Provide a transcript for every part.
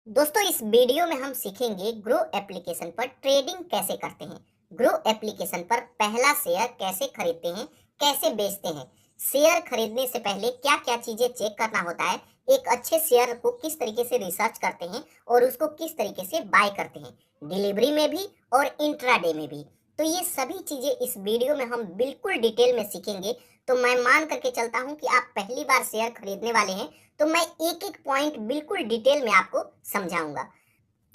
दोस्तों इस वीडियो में हम सीखेंगे ग्रो एप्लीकेशन पर ट्रेडिंग कैसे करते हैं। ग्रो एप्लीकेशन पर पहला शेयर कैसे खरीदते हैं, कैसे बेचते हैं, शेयर खरीदने से पहले क्या क्या चीजें चेक करना होता है, एक अच्छे शेयर को किस तरीके से रिसर्च करते हैं और उसको किस तरीके से बाय करते हैं, डिलीवरी में भी और इंट्राडे में भी। तो ये सभी चीजें इस वीडियो में हम बिल्कुल डिटेल में सीखेंगे। तो मैं मान करके चलता हूँ कि आप पहली बार शेयर खरीदने वाले हैं, तो मैं एक एक पॉइंट बिल्कुल डिटेल में आपको समझाऊंगा।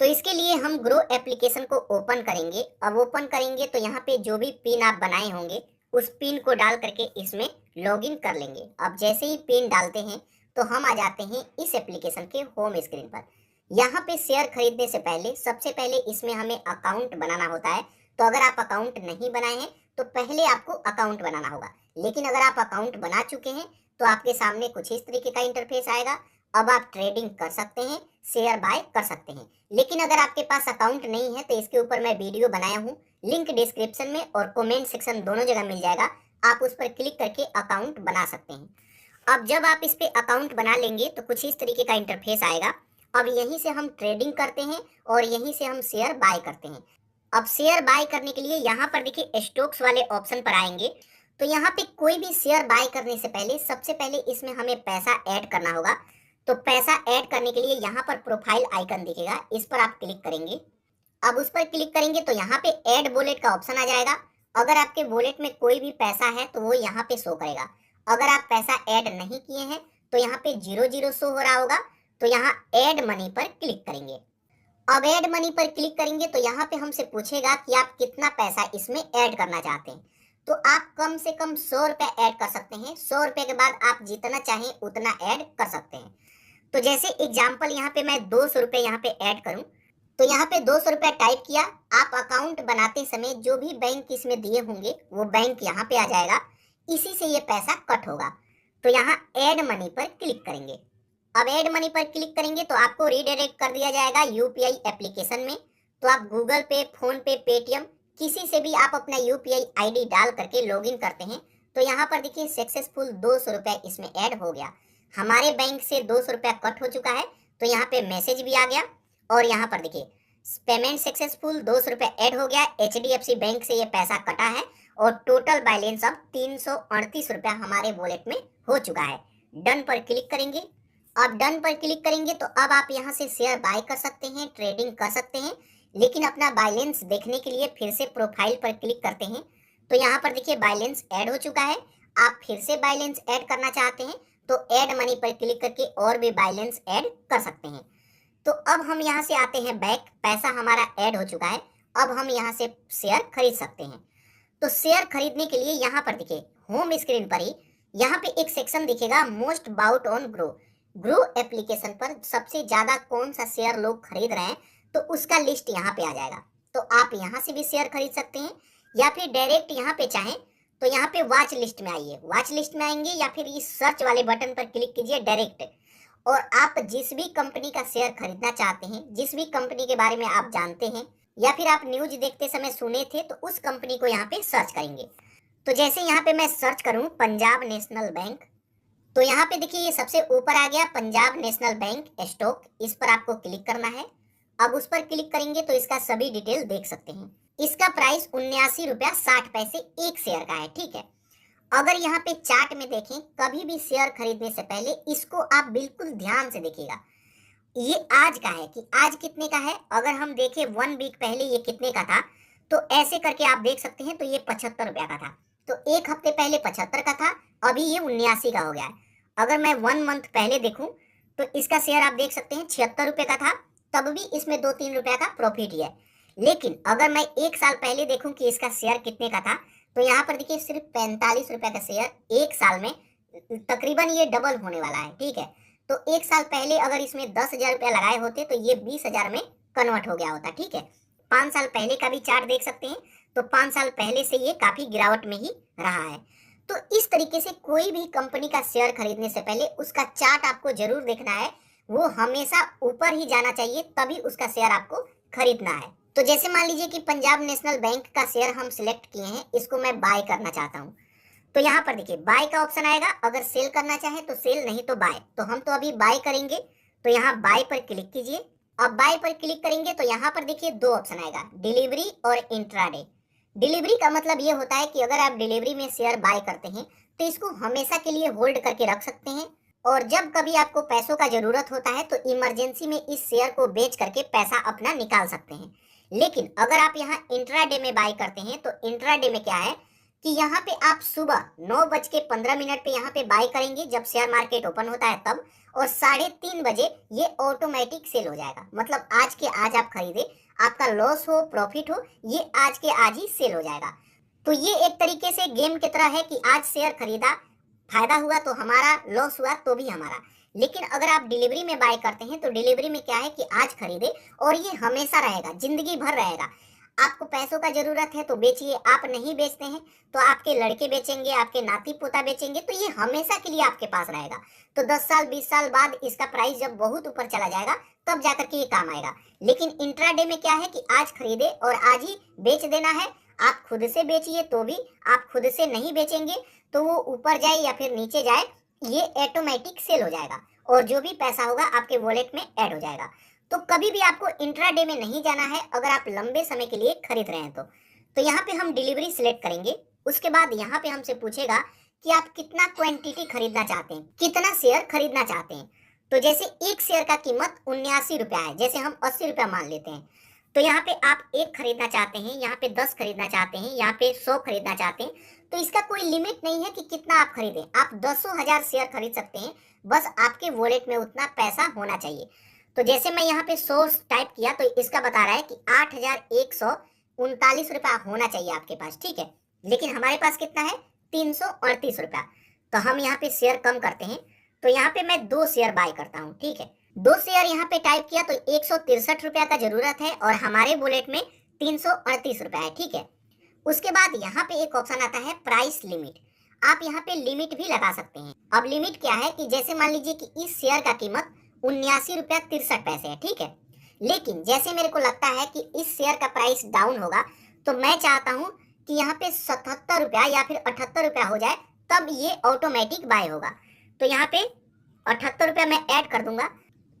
तो इसके लिए हम ग्रो एप्लीकेशन को ओपन करेंगे। अब ओपन करेंगे तो यहाँ पे जो भी पिन आप बनाए होंगे उस पिन को डाल करके इसमें लॉगिन कर लेंगे। अब जैसे ही पिन डालते हैं तो हम आ जाते हैं इस एप्लीकेशन के होम स्क्रीन पर। यहाँ पे शेयर खरीदने से पहले सबसे पहले इसमें हमें अकाउंट बनाना होता है। तो अगर आप अकाउंट नहीं बनाए हैं तो पहले आपको अकाउंट बनाना होगा। लेकिन अगर आप अकाउंट बना चुके हैं तो आपके सामने कुछ इस तरीके का इंटरफेस आएगा। अब आप ट्रेडिंग कर सकते हैं, शेयर बाय कर सकते हैं। लेकिन अगर आपके पास अकाउंट नहीं है तो इसके ऊपर मैं वीडियो बनाया हूँ, लिंक डिस्क्रिप्शन में और कमेंट सेक्शन दोनों जगह मिल जाएगा। आप उस पर क्लिक करके अकाउंट बना सकते हैं। अब जब आप इस पे अकाउंट बना लेंगे तो कुछ इस तरीके का इंटरफेस आएगा। अब यहीं से हम ट्रेडिंग करते हैं और यहीं से हम शेयर बाय करते हैं। अब शेयर बाय करने के लिए यहाँ पर देखिए स्टॉक्स वाले ऑप्शन पर आएंगे। तो यहाँ पे कोई भी शेयर बाय करने से पहले सबसे पहले इसमें हमें पैसा ऐड करना होगा। तो पैसा ऐड करने के लिए यहाँ पर प्रोफाइल आइकन दिखेगा, इस पर आप क्लिक करेंगे। अब उस पर क्लिक करेंगे तो यहाँ पे ऐड वॉलेट का ऑप्शन आ जाएगा। अगर आपके वॉलेट में कोई भी पैसा है तो वो यहाँ पे शो करेगा। अगर आप पैसा ऐड नहीं किए हैं तो यहाँ पे 00 शो हो रहा होगा। तो यहाँ ऐड मनी पर क्लिक करेंगे। अब ऐड मनी पर क्लिक करेंगे तो यहाँ पे हमसे पूछेगा कि आप कितना पैसा इसमें ऐड करना चाहते हैं। तो आप कम से कम 100 रुपये ऐड कर सकते हैं। 100 रुपये के बाद आप जितना चाहें उतना ऐड कर सकते हैं। तो जैसे एग्जाम्पल यहाँ पे मैं 200 रुपये यहाँ पे ऐड करूँ तो यहाँ पे 200 रुपया टाइप किया। आप अकाउंट बनाते समय जो भी बैंक इसमें दिए होंगे वो बैंक यहाँ पे आ जाएगा, इसी से ये पैसा कट होगा। तो यहाँ ऐड मनी पर क्लिक करेंगे। अब ऐड मनी पर क्लिक करेंगे तो आपको रीडायरेक्ट कर दिया जाएगा यूपीआई एप्लीकेशन में। तो आप गूगल पे, फोन पे, पेटीएम किसी से भी आप अपना यूपीआई आईडी डाल करके लॉगिन करते हैं। तो यहाँ पर देखिए सक्सेसफुल 200 रुपया इसमें ऐड हो गया। हमारे बैंक से 200 रुपया कट हो चुका है। तो यहाँ पे मैसेज भी आ गया और यहाँ पर देखिए पेमेंट सक्सेसफुल 200 रुपया ऐड हो गया। एचडीएफसी बैंक से ये पैसा कटा है और टोटल बैलेंस अब 338 रुपया हमारे वॉलेट में हो चुका है। डन पर क्लिक करेंगे। अब डन पर क्लिक करेंगे तो अब आप यहाँ से शेयर बाय कर सकते हैं, ट्रेडिंग कर सकते हैं। लेकिन अपना बैलेंस देखने के लिए फिर से प्रोफाइल पर क्लिक करते हैं। तो यहाँ पर देखिए बैलेंस ऐड हो चुका है। आप फिर से बैलेंस ऐड करना चाहते हैं तो ऐड मनी पर क्लिक करके और भी बैलेंस ऐड कर सकते हैं। तो अब हम यहाँ से आते हैं बैक। पैसा हमारा ऐड हो चुका है। अब हम यहाँ से शेयर खरीद सकते हैं। तो शेयर खरीदने के लिए यहाँ पर देखिए होम स्क्रीन पर ही यहाँ पे एक सेक्शन दिखेगा most bought on Groww. Groww application पर सबसे ज्यादा कौन सा शेयर लोग खरीद रहे हैं तो उसका लिस्ट यहाँ पे आ जाएगा। तो आप यहाँ से भी शेयर खरीद सकते हैं या फिर डायरेक्ट यहाँ पे चाहें तो यहाँ पे वॉच लिस्ट में आइए। वॉच लिस्ट में आएंगे या फिर इस सर्च वाले बटन पर क्लिक कीजिए डायरेक्ट। और आप जिस भी कंपनी का शेयर खरीदना चाहते हैं, जिस भी कंपनी के बारे में आप जानते हैं या फिर आप न्यूज देखते समय सुने थे तो उस कंपनी को यहाँ पे सर्च करेंगे। तो जैसे यहाँ पे मैं सर्च करूँ पंजाब नेशनल बैंक, तो यहाँ पे देखिए ये सबसे ऊपर आ गया पंजाब नेशनल बैंक स्टॉक। इस पर आपको क्लिक करना है। अब उस पर क्लिक करेंगे तो इसका सभी डिटेल देख सकते हैं। इसका प्राइस 79 रुपया 60 पैसे एक शेयर का है, ठीक है। अगर यहाँ पे चार्ट में देखें, कभी भी शेयर खरीदने से पहले इसको आप बिल्कुल ध्यान से देखिएगा। ये आज का है कि आज कितने का है। अगर हम देखें 1 वीक पहले ये कितने का था तो ऐसे करके आप देख सकते हैं। तो ये 75 रुपया का था। तो एक हफ्ते पहले 75 का था, अभी ये 79 का हो गया है। अगर मैं 1 मंथ पहले देखूं तो इसका शेयर आप देख सकते हैं 76 रुपये का था, तब भी इसमें 2-3 रुपया का प्रॉफिट ही है। लेकिन अगर मैं 1 साल पहले देखूं कि इसका शेयर कितने का था तो यहाँ पर देखिए सिर्फ 45 रुपये का शेयर 1 साल में तकरीबन ये डबल होने वाला है, ठीक है। तो 1 साल पहले अगर इसमें 10,000 रुपया लगाए होते तो ये 20,000 में कन्वर्ट हो गया होता, ठीक है। 5 साल पहले का भी चार्ट देख सकते हैं। तो 5 साल पहले से ये काफी गिरावट में ही रहा है। तो इस तरीके से कोई भी कंपनी का शेयर खरीदने से पहले उसका चार्ट आपको जरूर देखना है। वो हमेशा ऊपर ही जाना चाहिए, तभी उसका शेयर आपको खरीदना है। तो जैसे मान लीजिए कि पंजाब नेशनल बैंक का शेयर हम सिलेक्ट किए हैं, इसको मैं बाय करना चाहता हूँ। तो यहाँ पर देखिए बाय का ऑप्शन आएगा। अगर सेल करना चाहे तो सेल, नहीं तो बाय। तो हम तो अभी बाय करेंगे। तो यहाँ बाय पर क्लिक कीजिए। अब बाय पर क्लिक करेंगे तो यहाँ पर देखिए दो ऑप्शन आएगा, डिलीवरी और इंट्राडे। डिलीवरी का मतलब ये होता है कि अगर आप डिलीवरी में शेयर बाय करते हैं तो इसको हमेशा के लिए होल्ड करके रख सकते हैं, और जब कभी आपको पैसों का जरूरत होता है तो इमरजेंसी में इस शेयर को बेच करके पैसा अपना निकाल सकते हैं। लेकिन अगर आप यहाँ इंट्राडे में बाय करते हैं तो इंट्राडे में क्या है कि यहाँ पे आप सुबह 9:15 पे यहाँ पे बाय करेंगे जब शेयर मार्केट ओपन होता है तब, और 3:30 ये ऑटोमेटिक सेल हो जाएगा। मतलब आज के आज आप खरीदे, आपका लॉस हो प्रॉफिट हो, ये आज के आज ही सेल हो जाएगा। तो ये एक तरीके से गेम की तरह है कि आज शेयर खरीदा, फायदा हुआ तो हमारा, लॉस हुआ तो भी हमारा। लेकिन अगर आप डिलीवरी में बाय करते हैं तो डिलीवरी में क्या है कि आज खरीदे और ये हमेशा रहेगा, जिंदगी भर रहेगा। आपको पैसों का जरूरत है तो बेचिए, आप नहीं बेचते हैं तो आपके लड़के बेचेंगे, आपके नाती पोता बेचेंगे, तो ये हमेशा के लिए आपके पास रहेगा। तो 10 साल 20 साल बाद इसका प्राइस जब बहुत ऊपर चला जाएगा तब जाकर के ये काम आएगा। लेकिन इंट्राडे में क्या है कि आज खरीदे और आज ही बेच देना है। आप खुद से बेचिए तो भी, आप खुद से नहीं बेचेंगे तो वो ऊपर जाए या फिर नीचे जाए, ये ऑटोमेटिक सेल हो जाएगा और जो भी पैसा होगा आपके वॉलेट में ऐड हो जाएगा। तो कभी भी आपको इंट्राडे में नहीं जाना है अगर आप लंबे समय के लिए खरीद रहे हैं तो यहाँ पे हम डिलीवरी सिलेक्ट करेंगे। उसके बाद यहाँ पे हमसे पूछेगा कि आप कितना क्वांटिटी खरीदना चाहते हैं, कितना शेयर खरीदना चाहते हैं। तो जैसे एक शेयर का कीमत 79 रुपया है, जैसे हम 80 रुपया मान लेते हैं, तो यहाँ पे आप एक खरीदना चाहते हैं, यहाँ पे 10 खरीदना चाहते हैं, यहाँ पे 100 खरीदना चाहते हैं, तो इसका कोई लिमिट नहीं है कि कितना आप खरीदें। आप 10,000 शेयर खरीद सकते हैं, बस आपके वॉलेट में उतना पैसा होना चाहिए। तो जैसे मैं यहाँ पे 100 टाइप किया तो इसका बता रहा है कि 8,139 रुपया होना चाहिए आपके पास, ठीक है। लेकिन हमारे पास कितना है, 338 रुपया। तो हम यहाँ पे शेयर कम करते हैं, तो यहाँ पे मैं 2 शेयर बाय करता हूँ, ठीक है। 2 शेयर यहाँ पे टाइप किया तो 163 रुपया का जरूरत है और हमारे वॉलेट में 338 रुपया है, ठीक है। उसके बाद यहाँ पे एक ऑप्शन आता है प्राइस लिमिट। आप यहाँ पे लिमिट भी लगा सकते हैं। अब लिमिट क्या है कि जैसे मान लीजिए कि इस शेयर का कीमत 79 रुपया 63 पैसे है, ठीक है। लेकिन जैसे मेरे को लगता है कि इस शेयर का प्राइस डाउन होगा तो मैं चाहता हूँ कि यहाँ पे 77 रुपया या फिर 78 रुपया हो जाए, तब ये ऑटोमेटिक बाय होगा। तो यहाँ पे 78 रुपया मैं ऐड कर दूंगा,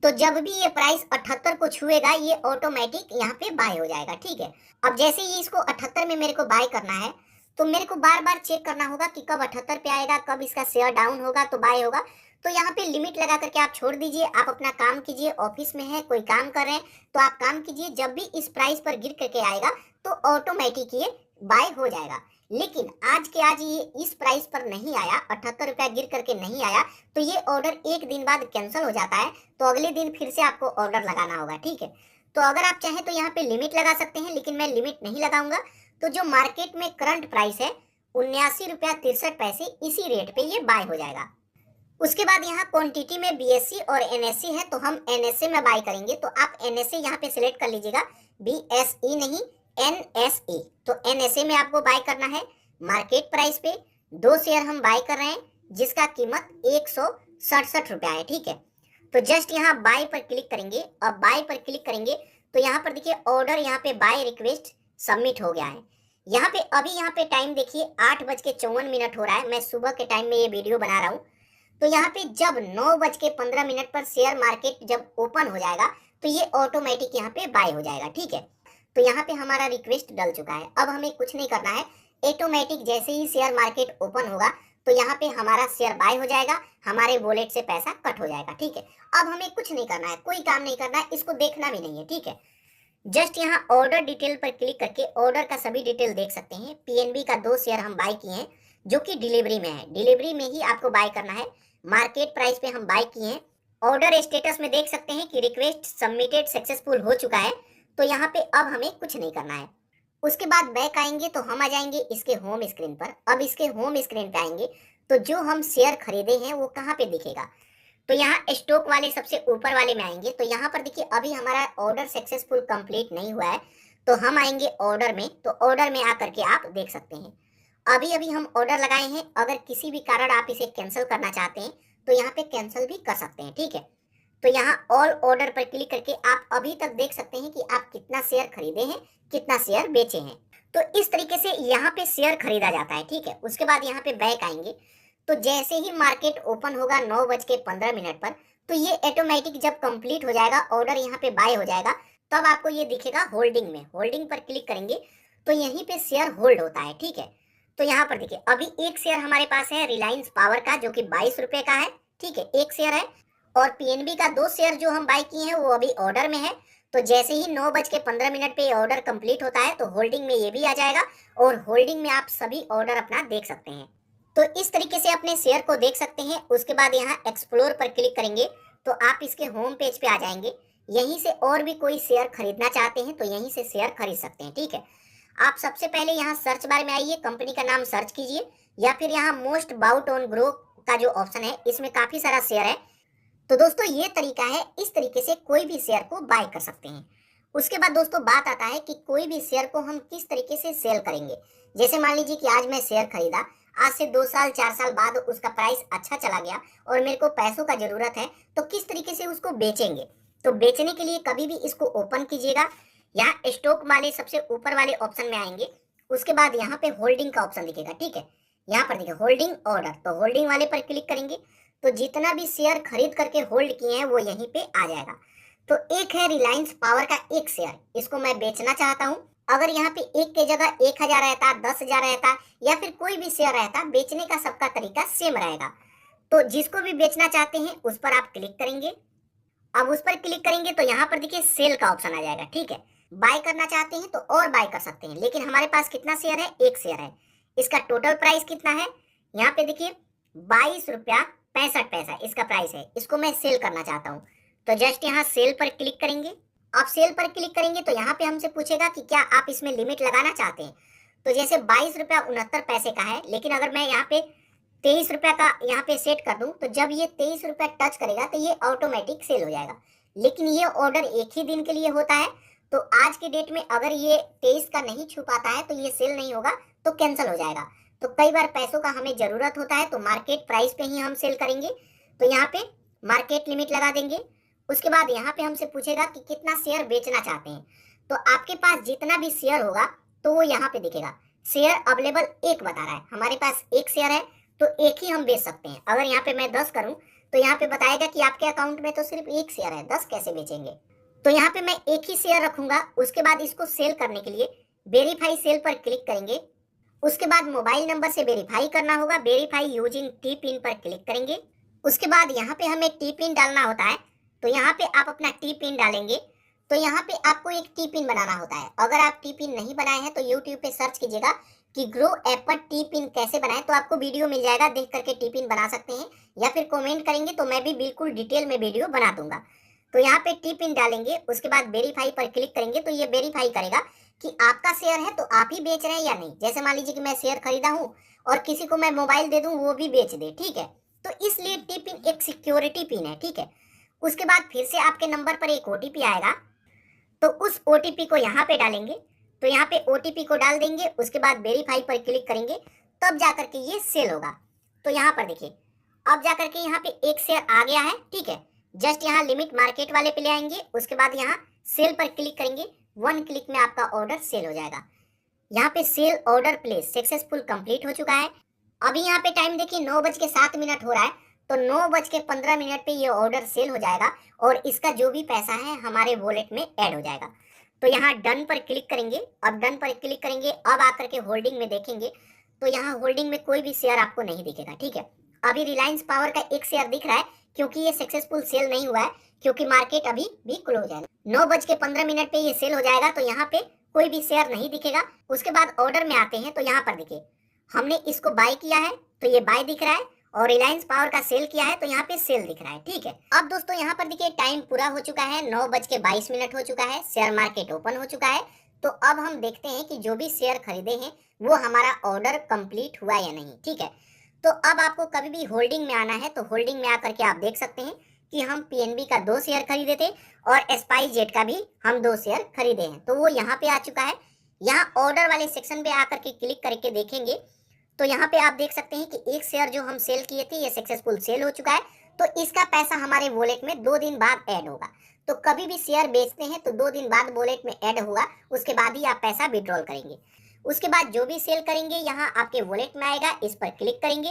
तो जब भी ये प्राइस 78 को छुएगा ये ऑटोमेटिक यहाँ पे बाय हो जाएगा, ठीक है। अब जैसे ही इसको 78 में मेरे को बाय करना है तो मेरे को बार बार चेक करना होगा कि कब 78 पे आएगा, कब इसका शेयर डाउन होगा तो बाय होगा। तो यहाँ पे लिमिट लगा करके आप छोड़ दीजिए, आप अपना काम कीजिए। ऑफिस में है, कोई काम कर रहे हैं तो आप काम कीजिए, जब भी इस प्राइस पर गिर करके आएगा तो ऑटोमेटिक ये बाय हो जाएगा। लेकिन आज के आज ये इस प्राइस पर नहीं आया, 78 रुपया गिर करके नहीं आया, तो ये ऑर्डर एक दिन बाद कैंसिल हो जाता है, तो अगले दिन फिर से आपको ऑर्डर लगाना होगा, ठीक है। तो अगर आप चाहें तो यहाँ पे लिमिट लगा सकते हैं, लेकिन मैं लिमिट नहीं लगाऊंगा। तो जो मार्केट में करंट प्राइस है 79 रुपया 63 पैसे, इसी रेट पे ये बाय हो जाएगा। उसके बाद यहाँ क्वांटिटी में बीएससी और एनएससी है, तो हम एनएससी में बाय करेंगे। तो आप एनएससी यहाँ पे सिलेक्ट कर लीजिएगा, बीएसई नहीं एनएसई। तो एनएसए में आपको बाय करना है मार्केट प्राइस पे। 2 शेयर हम बाय कर रहे हैं जिसका कीमत 167 रुपया है, ठीक है। तो जस्ट यहाँ बाय पर क्लिक करेंगे और बाय पर क्लिक करेंगे तो यहाँ पर देखिए ऑर्डर, यहाँ पे बाय रिक्वेस्ट सबमिट हो गया है। यहाँ पे अभी यहाँ पे टाइम देखिए 8:54 हो रहा है। मैं सुबह के टाइम में ये वीडियो बना रहा हूँ। तो यहाँ पे जब 9:15 पर शेयर मार्केट जब ओपन हो जाएगा तो ये ऑटोमेटिक यहाँ पे बाय हो जाएगा, ठीक है। तो यहाँ पे हमारा रिक्वेस्ट डल चुका है। अब हमें कुछ नहीं करना है, ऑटोमेटिक जैसे ही शेयर मार्केट ओपन होगा तो यहाँ पे हमारा शेयर बाय हो जाएगा, हमारे वॉलेट से पैसा कट हो जाएगा, ठीक है। अब हमें कुछ नहीं करना है, कोई काम नहीं करना है, इसको देखना भी नहीं है, ठीक है। जस्ट यहाँ ऑर्डर डिटेल पर क्लिक करके ऑर्डर का सभी डिटेल देख सकते हैं। पीएनबी का 2 शेयर हम बाय किए हैं जो कि डिलीवरी में है, डिलीवरी में ही आपको बाय करना है। मार्केट प्राइस पे हम बाय किए हैं। ऑर्डर स्टेटस में देख सकते हैं कि रिक्वेस्ट सबमिटेड सक्सेसफुल हो चुका है। तो यहाँ पे अब हमें कुछ नहीं करना है। उसके बाद बैक आएंगे तो हम आ जाएंगे इसके होम स्क्रीन पर। अब इसके होम स्क्रीन पे आएंगे तो जो हम शेयर खरीदे हैं वो कहाँ पे दिखेगा, तो यहाँ स्टॉक वाले सबसे ऊपर वाले में आएंगे। तो यहाँ पर देखिए अभी हमारा ऑर्डर सक्सेसफुल कंप्लीट नहीं हुआ है, तो हम आएंगे ऑर्डर में। तो ऑर्डर में आकर के आप देख सकते हैं अभी अभी हम ऑर्डर लगाए हैं। अगर किसी भी कारण आप इसे कैंसिल करना चाहते हैं तो यहाँ पे कैंसिल भी कर सकते हैं, ठीक है। तो यहाँ ऑल ऑर्डर पर क्लिक करके आप अभी तक देख सकते हैं कि आप कितना शेयर खरीदे हैं, कितना शेयर बेचे हैं। तो इस तरीके से यहाँ पे शेयर खरीदा जाता है, ठीक है। उसके बाद यहाँ पे बैक आएंगे तो जैसे ही मार्केट ओपन होगा 9:15 पर, तो ये ऑटोमेटिक जब कंप्लीट हो जाएगा, ऑर्डर यहाँ पे बाय हो जाएगा, तब आपको ये दिखेगा होल्डिंग में। होल्डिंग पर क्लिक करेंगे तो यहीं पे शेयर होल्ड होता है, ठीक है। तो यहाँ पर देखिए अभी एक शेयर हमारे पास है रिलायंस पावर का जो कि 22 रुपए का है, ठीक है, एक शेयर है। और पीएनबी का 2 शेयर जो हम बाय किए हैं वो अभी ऑर्डर में है। तो जैसे ही 9:15 पे ऑर्डर कंप्लीट होता है तो होल्डिंग में ये भी आ जाएगा और होल्डिंग में आप सभी ऑर्डर अपना देख सकते हैं। तो इस तरीके से अपने शेयर को देख सकते हैं। उसके बाद यहाँ एक्सप्लोर पर क्लिक करेंगे तो आप इसके होम पेज पे आ जाएंगे। यहीं से और भी कोई शेयर खरीदना चाहते हैं तो यहीं से शेयर खरीद सकते हैं, ठीक है। आप सबसे पहले यहाँ सर्च बार में आइए, कंपनी का नाम सर्च कीजिए या फिर यहाँ मोस्ट बाउट ऑन ग्रो का जो ऑप्शन है इसमें काफी सारा शेयर है। तो दोस्तों ये तरीका है, इस तरीके से कोई भी शेयर को बाय कर सकते हैं। उसके बाद दोस्तों बात आता है कि कोई भी शेयर को हम किस तरीके से सेल करेंगे। जैसे मान लीजिए कि आज मैं शेयर खरीदा, आज से 2 साल 4 साल बाद उसका प्राइस अच्छा चला गया और मेरे को पैसों का जरूरत है, तो किस तरीके से उसको बेचेंगे। तो बेचने के लिए कभी भी इसको ओपन कीजिएगा, यहाँ स्टॉक वाले सबसे ऊपर वाले ऑप्शन में आएंगे। उसके बाद यहाँ पे होल्डिंग का ऑप्शन दिखेगा, ठीक है। यहाँ पर देखिए होल्डिंग ऑर्डर, तो होल्डिंग वाले पर क्लिक करेंगे तो जितना भी शेयर खरीद करके होल्ड किए हैं वो यहीं पे आ जाएगा। तो एक है रिलायंस पावर का एक शेयर, इसको मैं बेचना चाहता हूँ। अगर यहाँ पे एक के जगह 1000 रहता, 10,000 रहता या फिर कोई भी शेयर रहता, बेचने का सबका तरीका सेम रहेगा। तो जिसको भी बेचना चाहते हैं उस पर आप क्लिक करेंगे। अब उस पर क्लिक करेंगे तो यहाँ पर देखिए सेल का ऑप्शन आ जाएगा, ठीक है। बाय करना चाहते हैं तो और बाय कर सकते हैं, लेकिन हमारे पास कितना शेयर है, एक शेयर है। इसका टोटल प्राइस कितना है, यहाँ पे देखिए 22 रुपया 65 पैसा इसका प्राइस है। इसको मैं सेल करना चाहता हूँ तो जस्ट यहाँ सेल पर क्लिक करेंगे। आप सेल पर क्लिक करेंगे तो यहाँ पे हमसे पूछेगा कि क्या आप इसमें लिमिट लगाना चाहते हैं। तो जैसे 22 रुपया 69 पैसे का है, लेकिन अगर मैं यहाँ पे 23 रुपया का यहाँ पे सेट कर दूं तो जब ये 23 रुपया टच करेगा तो ये ऑटोमेटिक सेल हो जाएगा। लेकिन ये ऑर्डर एक ही दिन के लिए होता है, तो आज के डेट में अगर ये 23 का नहीं छू पाता है तो ये सेल नहीं होगा, तो कैंसिल हो जाएगा। तो कई बार पैसों का हमें जरूरत होता है तो मार्केट प्राइस पे ही हम सेल करेंगे। तो यहाँ पे मार्केट लिमिट लगा देंगे। उसके बाद यहाँ पे हमसे पूछेगा कि कितना शेयर बेचना चाहते हैं। तो आपके पास जितना भी शेयर होगा तो वो यहाँ पे दिखेगा। शेयर अवेलेबल एक बता रहा है, हमारे पास एक शेयर है तो एक ही हम बेच सकते हैं। अगर यहाँ पे मैं 10 करूं तो यहाँ पे बताएगा कि आपके अकाउंट में तो सिर्फ एक शेयर है, 10 कैसे बेचेंगे। तो यहाँ पे मैं एक ही शेयर रखूंगा। उसके बाद इसको सेल करने के लिए वेरीफाई सेल पर क्लिक करेंगे। उसके बाद मोबाइल नंबर से वेरीफाई करना होगा, वेरीफाई यूजिंग टी पिन पर क्लिक करेंगे। उसके बाद यहाँ पे हमें टी पिन डालना होता है, तो यहाँ पे आप अपना टी पिन डालेंगे। तो यहाँ पे आपको एक टी पिन बनाना होता है। अगर आप टी पिन नहीं बनाए हैं तो यूट्यूब पे सर्च कीजिएगा कि ग्रो ऐप पर टी पिन कैसे बनाएं, तो आपको वीडियो मिल जाएगा, देख करके टी पिन बना सकते हैं। या फिर कमेंट करेंगे तो मैं भी बिल्कुल डिटेल में वीडियो बना दूंगा। तो यहाँ पे टी पिन डालेंगे, उसके बाद वेरीफाई पर क्लिक करेंगे तो ये वेरीफाई करेगा कि आपका शेयर है तो आप ही बेच रहे हैं या नहीं। जैसे मान लीजिए कि मैं शेयर खरीदा हूँ और किसी को मैं मोबाइल दे दूँ वो भी बेच दे, ठीक है। तो इसलिए टी पिन एक सिक्योरिटी पिन है, ठीक है। उसके बाद फिर से आपके नंबर पर एक ओटीपी आएगा, तो उस ओटीपी को यहाँ पे डालेंगे। तो यहाँ पे ओटीपी को डाल देंगे, उसके बाद वेरीफाई पर क्लिक करेंगे, तब जाकर के ये सेल होगा। तो यहाँ पर देखिए अब जाकर के यहाँ पे एक शेयर आ गया है, ठीक है। जस्ट यहाँ लिमिट मार्केट वाले पे ले आएंगे, उसके बाद यहाँ सेल पर क्लिक करेंगे। 1 क्लिक में आपका ऑर्डर सेल हो जाएगा। यहाँ पे sell order place successful complete हो चुका है। अभी यहाँ पे टाइम देखिए 9:07 हो रहा है, तो 9:15 पे ये ऑर्डर सेल हो जाएगा और इसका जो भी पैसा है हमारे वॉलेट में ऐड हो जाएगा। तो यहाँ डन पर क्लिक करेंगे। अब डन पर क्लिक करेंगे, अब आकर के होल्डिंग में देखेंगे तो यहाँ होल्डिंग में कोई भी शेयर आपको नहीं दिखेगा, ठीक है। अभी रिलायंस पावर का एक शेयर दिख रहा है क्योंकि ये सक्सेसफुल सेल नहीं हुआ है, क्योंकि मार्केट अभी भी क्लोज है। 9:15 पे ये सेल हो जाएगा, तो यहाँ पे कोई भी शेयर नहीं दिखेगा। उसके बाद ऑर्डर में आते हैं तो यहाँ पर देखिए हमने इसको बाय किया है तो ये बाय दिख रहा है, और रिलायंस पावर का सेल किया है तो यहाँ पे सेल दिख रहा है, ठीक है। अब दोस्तों यहाँ पर देखिए टाइम पूरा हो चुका है, 9:22 हो चुका है, शेयर मार्केट ओपन हो चुका है। तो अब हम देखते हैं कि जो भी शेयर खरीदे हैं वो हमारा ऑर्डर कंप्लीट हुआ या नहीं, ठीक है। तो अब आपको कभी भी होल्डिंग में आना है तो होल्डिंग में आकर के आप देख सकते हैं कि हम पीएनबी का 2 शेयर खरीदे थे और स्पाइसजेट का भी हम 2 शेयर खरीदे हैं, तो वो यहाँ पे आ चुका है। यहाँ ऑर्डर वाले सेक्शन पे आकर के क्लिक करके देखेंगे तो यहाँ पे आप देख सकते हैं कि एक शेयर जो हम सेल किए थे ये सक्सेसफुल सेल हो चुका है। तो इसका पैसा हमारे वॉलेट में 2 दिन बाद ऐड होगा। तो कभी भी शेयर बेचते हैं तो 2 दिन बाद वॉलेट में ऐड होगा, उसके बाद ही आप पैसा विड्रॉल करेंगे। उसके बाद जो भी सेल करेंगे यहाँ आपके वॉलेट में आएगा, इस पर क्लिक करेंगे।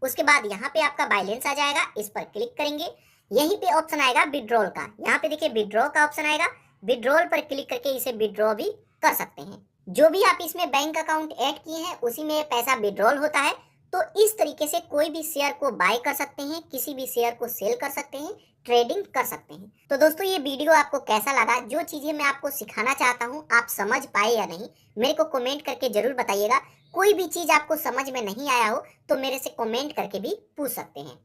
उसके बाद यहाँ पे आपका बैलेंस आ जाएगा, इस पर क्लिक करेंगे। यहीं पे ऑप्शन आएगा विड्रॉल का, यहाँ पे देखिए विड्रॉ का ऑप्शन आएगा, विड्रॉल पर क्लिक करके इसे विड्रॉ भी कर सकते हैं। जो भी आप इसमें बैंक अकाउंट ऐड किए हैं उसी में पैसा विड्रॉल होता है। तो इस तरीके से कोई भी शेयर को बाय कर सकते हैं, किसी भी शेयर को सेल कर सकते हैं, ट्रेडिंग कर सकते हैं। तो दोस्तों ये वीडियो आपको कैसा लगा, जो चीजें मैं आपको सिखाना चाहता हूँ आप समझ पाए या नहीं, मेरे को कमेंट करके जरूर बताइएगा। कोई भी चीज आपको समझ में नहीं आया हो तो मेरे से कमेंट करके भी पूछ सकते हैं।